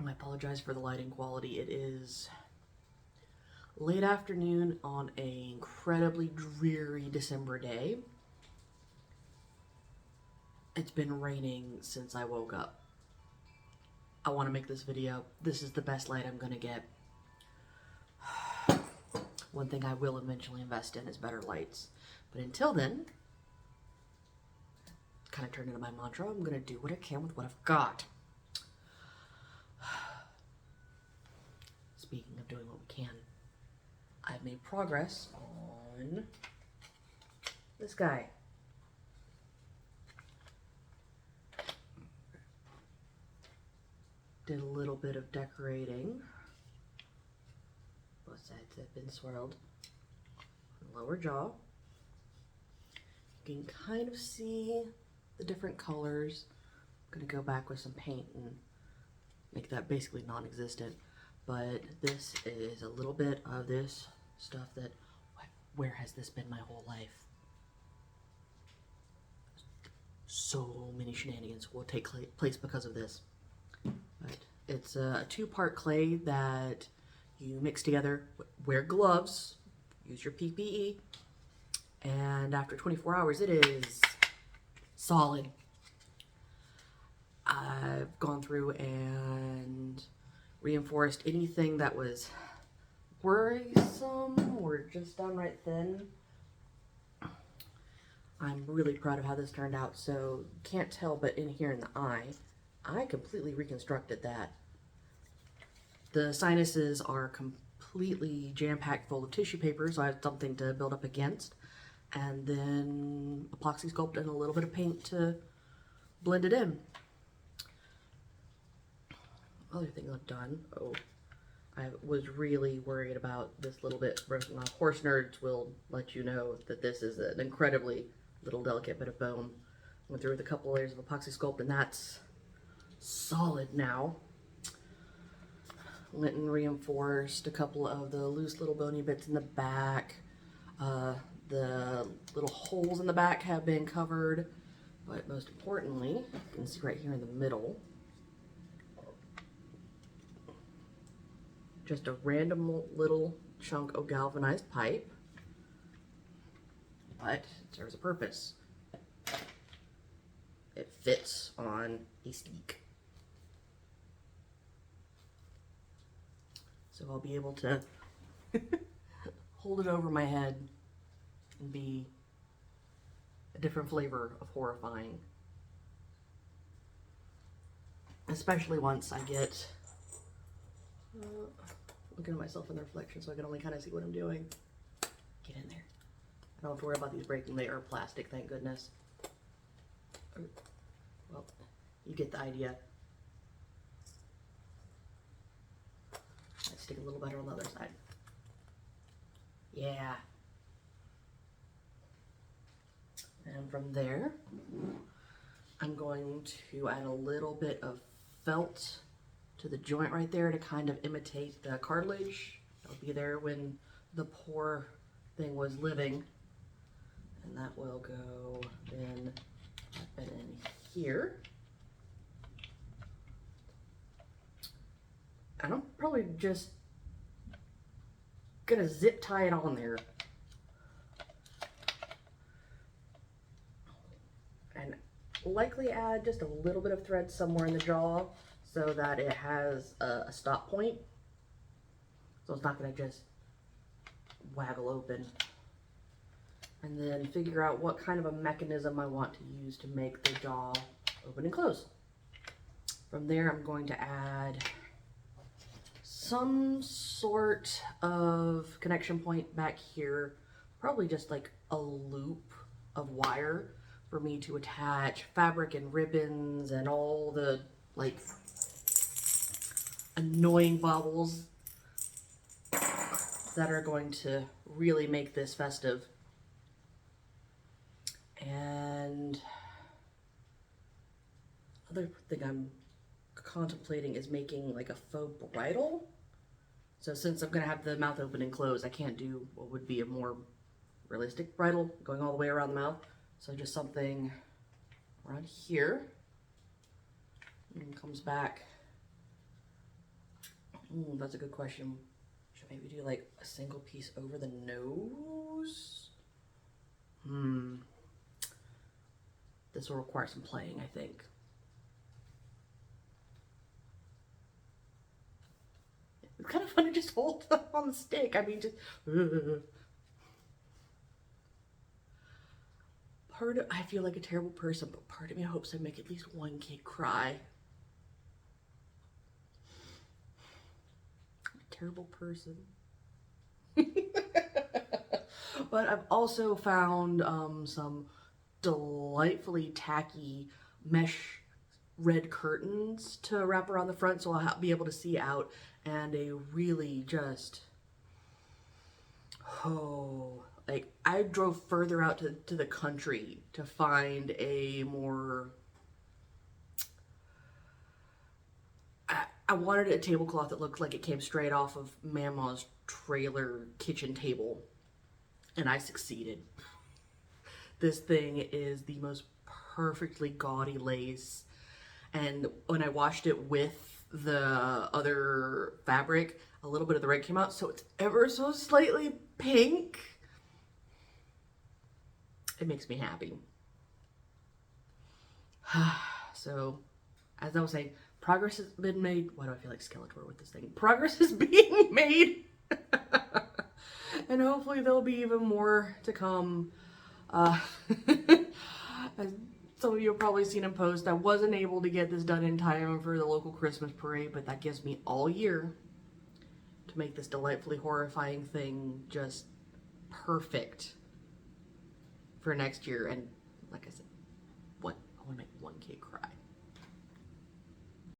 I apologize for the lighting quality. It is late afternoon on an incredibly dreary December day. It's been raining since I woke up. I want to make this video. This is the best light I'm going to get. One thing I will eventually invest in is better lights. But until then, kind of turned into my mantra. I'm going to do what I can with what I've got. Speaking of doing what we can, I've made progress on this guy. Did a little bit of decorating. Both sides have been swirled. Lower jaw. You can kind of see the different colors. I'm going to go back with some paint and make that basically non-existent. But this is a little bit of this stuff that, where has this been my whole life? So many shenanigans will take place because of this. But it's a two-part clay that you mix together, wear gloves, use your PPE, and after 24 hours it is solid. I've gone through and reinforced anything that was worrisome or just downright thin. I'm really proud of how this turned out. So can't tell, but in here in the eye, I completely reconstructed that. The sinuses are completely jam-packed full of tissue paper, so I have something to build up against. And then epoxy sculpt and a little bit of paint to blend it in. Other thing I've done, I was really worried about this little bit broken off. Horse nerds will let you know that this is an incredibly little delicate bit of bone. Went through with a couple layers of epoxy sculpt and that's solid now. Went and reinforced a couple of the loose little bony bits in the back. The little holes in the back have been covered, but most importantly, you can see right here in the middle, just a random little chunk of galvanized pipe, but it serves a purpose. It fits on a stick. So I'll be able to hold it over my head and be a different flavor of horrifying. Especially once I get looking at myself in the reflection so I can only kind of see what I'm doing. Get in there. I don't have to worry about these breaking. They are plastic, thank goodness. Well, you get the idea. Let's stick a little better on the other side. Yeah. And from there, I'm going to add a little bit of felt to the joint right there to kind of imitate the cartilage that'll be there when the poor thing was living. And that will go then up and in here. And I'm probably just gonna zip tie it on there. And likely add just a little bit of thread somewhere in the jaw so that it has a stop point. So it's not gonna just waggle open. And then figure out what kind of a mechanism I want to use to make the jaw open and close. From there, I'm going to add some sort of connection point back here, probably just like a loop of wire for me to attach fabric and ribbons and all the like annoying baubles that are going to really make this festive. And other thing I'm contemplating is making like a faux bridle. So since I'm gonna have the mouth open and closed, I can't do what would be a more realistic bridle going all the way around the mouth. So just something around here and comes back That's a good question. Should maybe do like a single piece over the nose? This will require some playing, I think. It's kind of fun to just hold on the stick. I mean, just... I feel like a terrible person, but part of me hopes I make at least one kid cry. Terrible person. But I've also found some delightfully tacky mesh red curtains to wrap around the front, so I'll be able to see out, and a really just, like, I drove further out to the country to find a more, I wanted a tablecloth that looked like it came straight off of Mama's trailer kitchen table, and I succeeded. This thing is the most perfectly gaudy lace, and when I washed it with the other fabric, a little bit of the red came out, so it's ever so slightly pink. It makes me happy. So, as I was saying, progress has been made. Why do I feel like Skeletor with this thing? Progress is being made. And hopefully there'll be even more to come. As some of you have probably seen in post, I wasn't able to get this done in time for the local Christmas parade, but that gives me all year to make this delightfully horrifying thing just perfect for next year. And like I said,